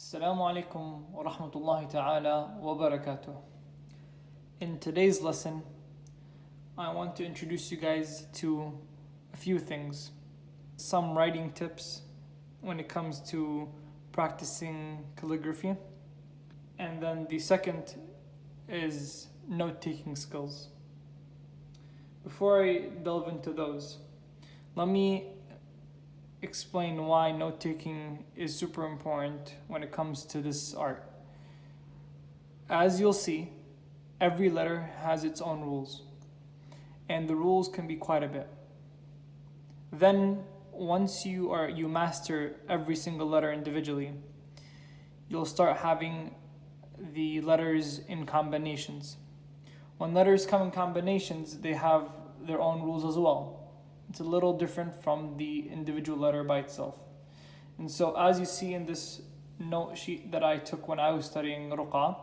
Assalamu alaikum wa rahmatullahi ta'ala wa barakatuh. In today's lesson, I want to introduce you guys to a few things. Some writing tips when it comes to practicing calligraphy. And then the second is note-taking skills. Before I delve into those, let me explain why note-taking is super important when it comes to this art. As you'll see, every letter has its own rules, and the rules can be quite a bit. Then, once you master every single letter individually, you'll start having the letters in combinations. When letters come in combinations, they have their own rules as well. It's a little different from the individual letter by itself. And so as you see in this note sheet that I took when I was studying Ruk'aa,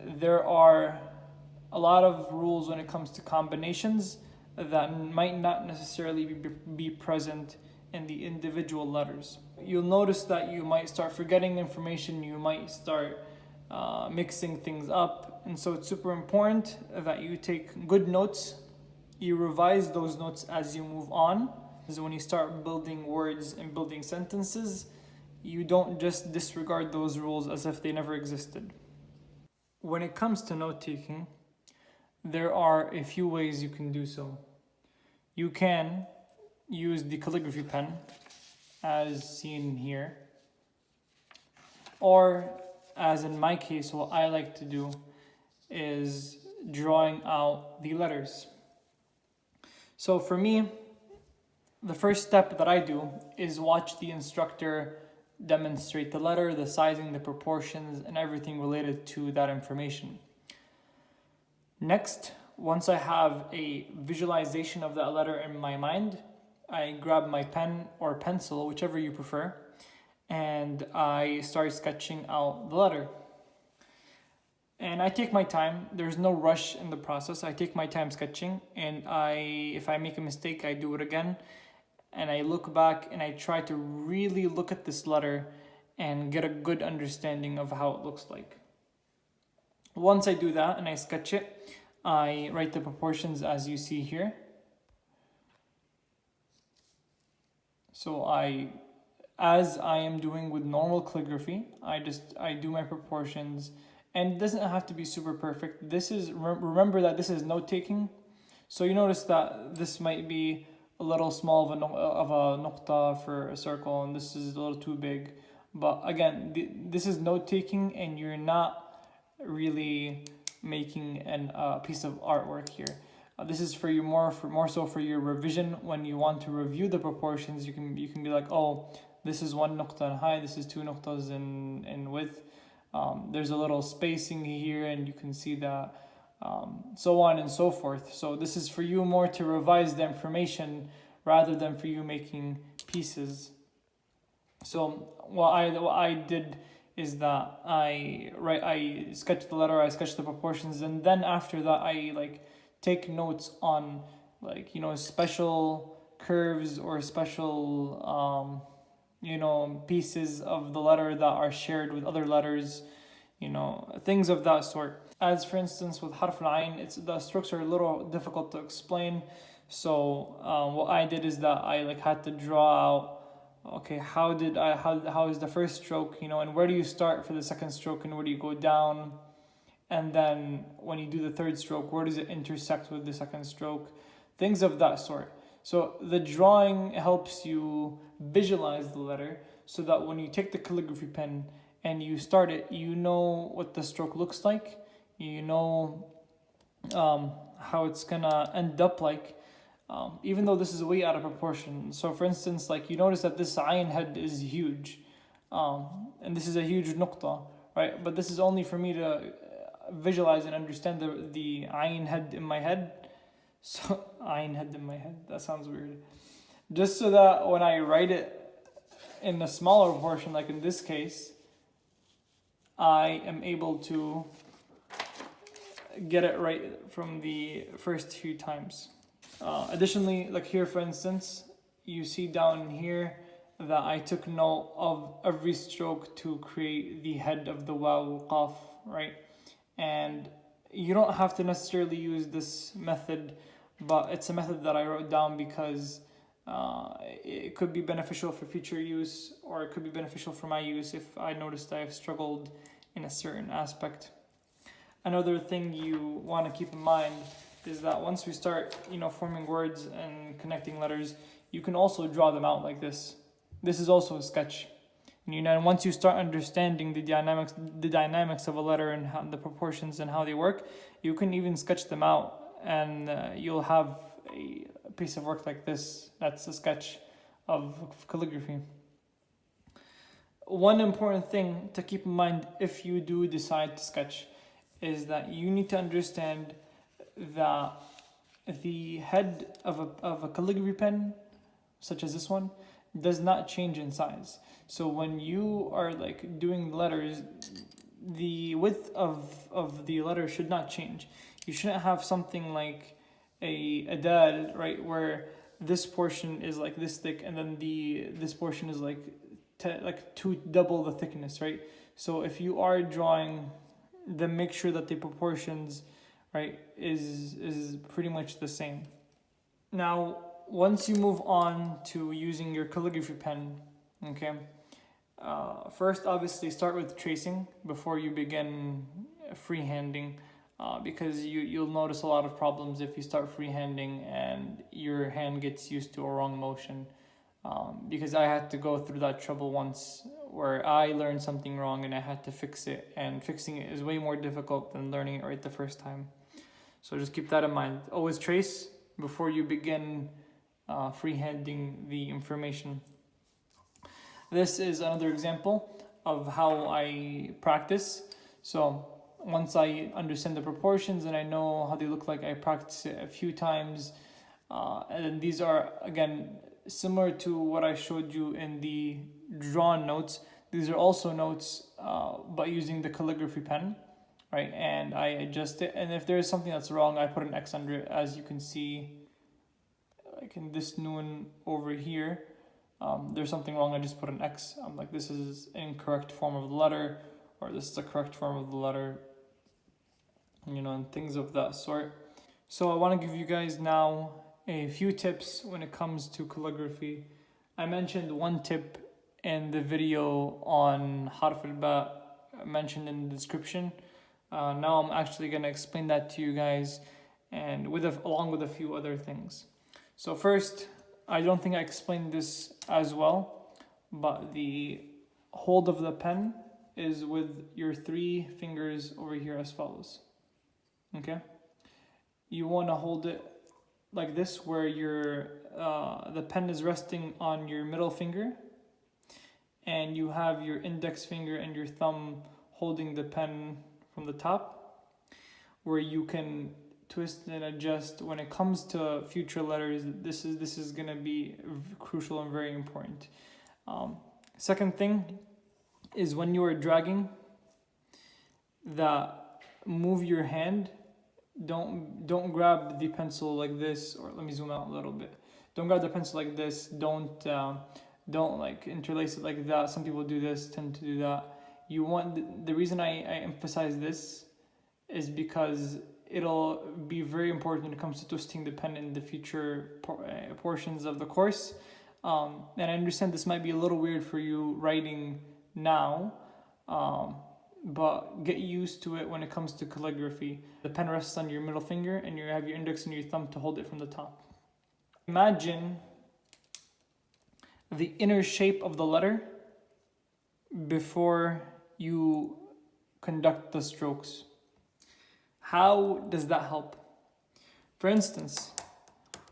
there are a lot of rules when it comes to combinations that might not necessarily be present in the individual letters. You'll notice that you might start forgetting information, you might start mixing things up, and so it's super important that you take good notes. You revise those notes as you move on. So when you start building words and building sentences, you don't just disregard those rules as if they never existed. When it comes to note-taking, there are a few ways you can do so. You can use the calligraphy pen, as seen here, or as in my case, what I like to do is drawing out the letters. So for me, the first step that I do is watch the instructor demonstrate the letter, the sizing, the proportions, and everything related to that information. Next, once I have a visualization of that letter in my mind, I grab my pen or pencil, whichever you prefer, and I start sketching out the letter. And I take my time. There's no rush in the process. I take my time sketching, and if I make a mistake, I do it again. And I look back and I try to really look at this letter and get a good understanding of how it looks like. Once I do that and I sketch it, I write the proportions as you see here. So as I am doing with normal calligraphy, I do my proportions. And it doesn't have to be super perfect. Remember that this is note-taking. So you notice that this might be a little small of a nuqta for a circle, and this is a little too big. But again, this is note-taking, and you're not really making a piece of artwork here. This is for you more so for your revision. When you want to review the proportions, you can be like, oh, this is 1 nuqta in height, this is 2 nuqtas in width. There's a little spacing here, and you can see that, so on and so forth. So this is for you more to revise the information rather than for you making pieces. So what I did is that I sketched the letter, I sketched the proportions, and then after that I take notes on special curves or special pieces of the letter that are shared with other letters, things of that sort. As for instance, with harf al-ayn, the strokes are a little difficult to explain. So what I did is that I had to draw out, okay, how is the first stroke, and where do you start for the second stroke, and where do you go down? And then when you do the third stroke, where does it intersect with the second stroke? Things of that sort. So the drawing helps you visualize the letter so that when you take the calligraphy pen and you start it, you know what the stroke looks like, you know how it's gonna end up like, even though this is way out of proportion. So for instance, you notice that this ayn head is huge, and this is a huge nuqta, right? But this is only for me to visualize and understand the ayn head in my head. So ayn head in my head, that sounds weird. Just so that when I write it in a smaller proportion, like in this case, I am able to get it right from the first few times. Additionally, like here for instance, you see down here that I took note of every stroke to create the head of the waw qaf, right? And you don't have to necessarily use this method, but it's a method that I wrote down because it could be beneficial for future use, or it could be beneficial for my use if I noticed I've struggled in a certain aspect. Another thing you want to keep in mind is that once we start, forming words and connecting letters, you can also draw them out like this. This is also a sketch. And once you start understanding the dynamics of a letter and how the proportions and how they work, you can even sketch them out, and you'll have a piece of work like this. That's a sketch of calligraphy. One important thing to keep in mind if you do decide to sketch is that you need to understand that the head of a calligraphy pen, such as this one, does not change in size. So when you are doing letters, the width of the letter should not change. You shouldn't have something like a dal, right, where this portion is like this thick and then this portion is like double the thickness, right? So if you are drawing, then make sure that the proportions, right, is pretty much the same. Now, once you move on to using your calligraphy pen, okay, first obviously start with tracing before you begin freehanding, because you'll notice a lot of problems if you start freehanding and your hand gets used to a wrong motion, because I had to go through that trouble once where I learned something wrong and I had to fix it, and fixing it is way more difficult than learning it right the first time. So just keep that in mind. Always trace before you begin freehanding the information. This is another example of how I practice. So once I understand the proportions and I know how they look like, I practice it a few times. And then these are, again, similar to what I showed you in the drawn notes. These are also notes, but using the calligraphy pen, right? And I adjust it. And if there is something that's wrong, I put an X under it, as you can see. Like in this noon over here, there's something wrong, I just put an X. I'm like, this is an incorrect form of the letter, or this is the correct form of the letter, and things of that sort. So I want to give you guys now a few tips when it comes to calligraphy. I mentioned one tip in the video on harf al-ba, mentioned in the description. Now I'm actually going to explain that to you guys, and along with a few other things. So first, I don't think I explained this as well, but the hold of the pen is with your 3 fingers over here as follows. Okay? You want to hold it like this, where the pen is resting on your middle finger, and you have your index finger and your thumb holding the pen from the top, where you can twist and adjust. When it comes to future letters, this is going to be crucial and very important. Second thing is, when you are dragging, move your hand. Don't grab the pencil like this, or let me zoom out a little bit. Don't grab the pencil like this. Don't interlace it like that. Some people tend to do that. The reason I emphasize this is because it'll be very important when it comes to twisting the pen in the future portions of the course. And I understand this might be a little weird for you writing now, but get used to it when it comes to calligraphy. The pen rests on your middle finger, and you have your index and your thumb to hold it from the top. Imagine the inner shape of the letter before you conduct the strokes. How does that help? For instance,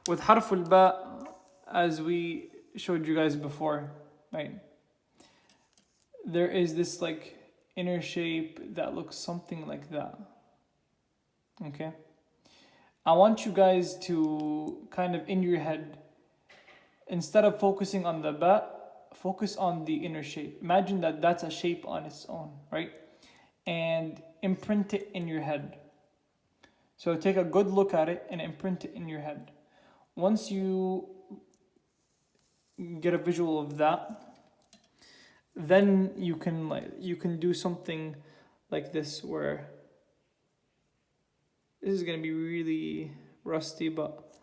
with harf al-ba, as we showed you guys before, right? There is this inner shape that looks something like that. Okay? I want you guys to kind of, in your head, instead of focusing on the ba, focus on the inner shape. Imagine that that's a shape on its own, right? And imprint it in your head. So take a good look at it and imprint it in your head. Once you get a visual of that, then you can do something like this, where this is going to be really rusty, but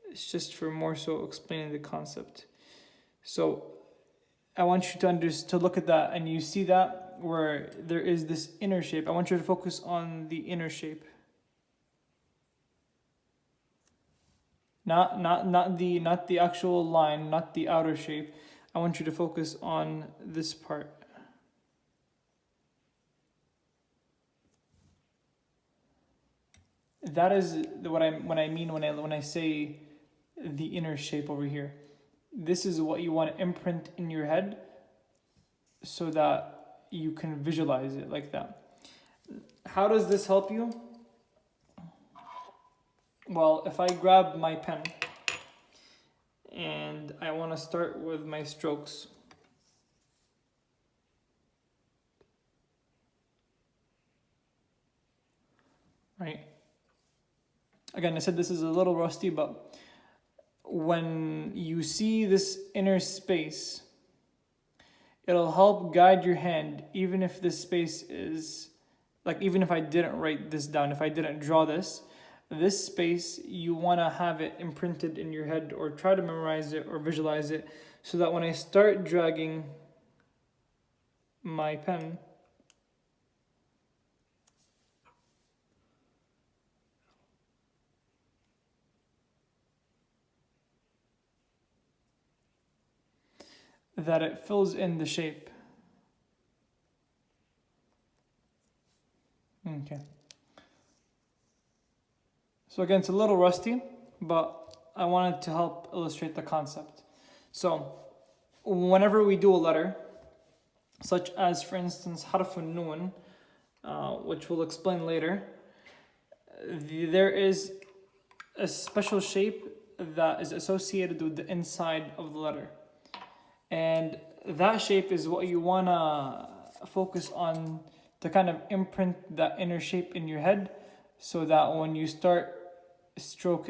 it's just for more so explaining the concept. So I want you to look at that, and you see that where there is this inner shape. I want you to focus on the inner shape. Not the actual line, not the outer shape. I want you to focus on this part. That is what I mean when I say the inner shape over here. This is what you want to imprint in your head so that you can visualize it like that. How does this help you? Well, if I grab my pen and I want to start with my strokes, right? Again, I said this is a little rusty, but when you see this inner space, it'll help guide your hand, even if this space is, like, even if I didn't write this down, if I didn't draw this space, you want to have it imprinted in your head, or try to memorize it or visualize it, so that when I start dragging my pen, that it fills in the shape. Okay. So again, it's a little rusty, but I wanted to help illustrate the concept. So whenever we do a letter, such as, for instance, harf al-nun, which we'll explain later, there is a special shape that is associated with the inside of the letter. And that shape is what you want to focus on, to kind of imprint that inner shape in your head, so that when you start the stroke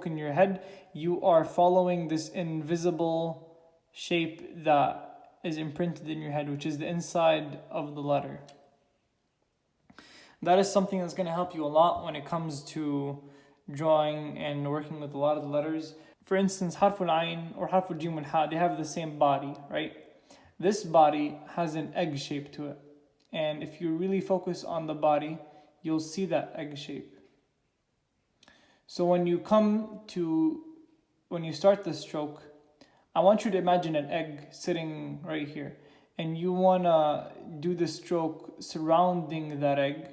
in your head, you are following this invisible shape that is imprinted in your head, which is the inside of the letter. That is something that's going to help you a lot when it comes to drawing and working with a lot of the letters. For instance, harf al-ayn or harf al-jim wal-ha, they have the same body, right? This body has an egg shape to it. And if you really focus on the body, you'll see that egg shape. So when you start the stroke, I want you to imagine an egg sitting right here. And you want to do the stroke surrounding that egg.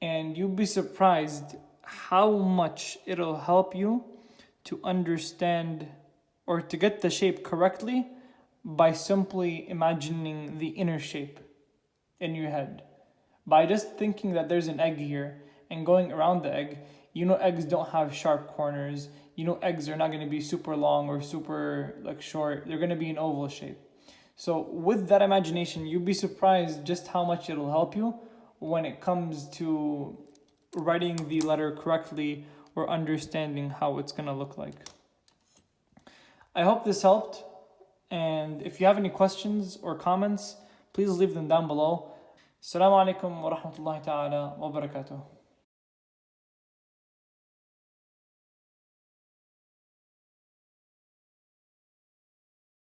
And you'll be surprised how much it'll help you to understand or to get the shape correctly by simply imagining the inner shape in your head. By just thinking that there's an egg here and going around the egg, you know eggs don't have sharp corners. You know eggs are not going to be super long or super short. They're going to be an oval shape. So with that imagination, you'll be surprised just how much it'll help you when it comes to writing the letter correctly or understanding how it's going to look like. I hope this helped. And if you have any questions or comments, please leave them down below. Assalamu alaikum wa rahmatullahi ta'ala wa barakatuh.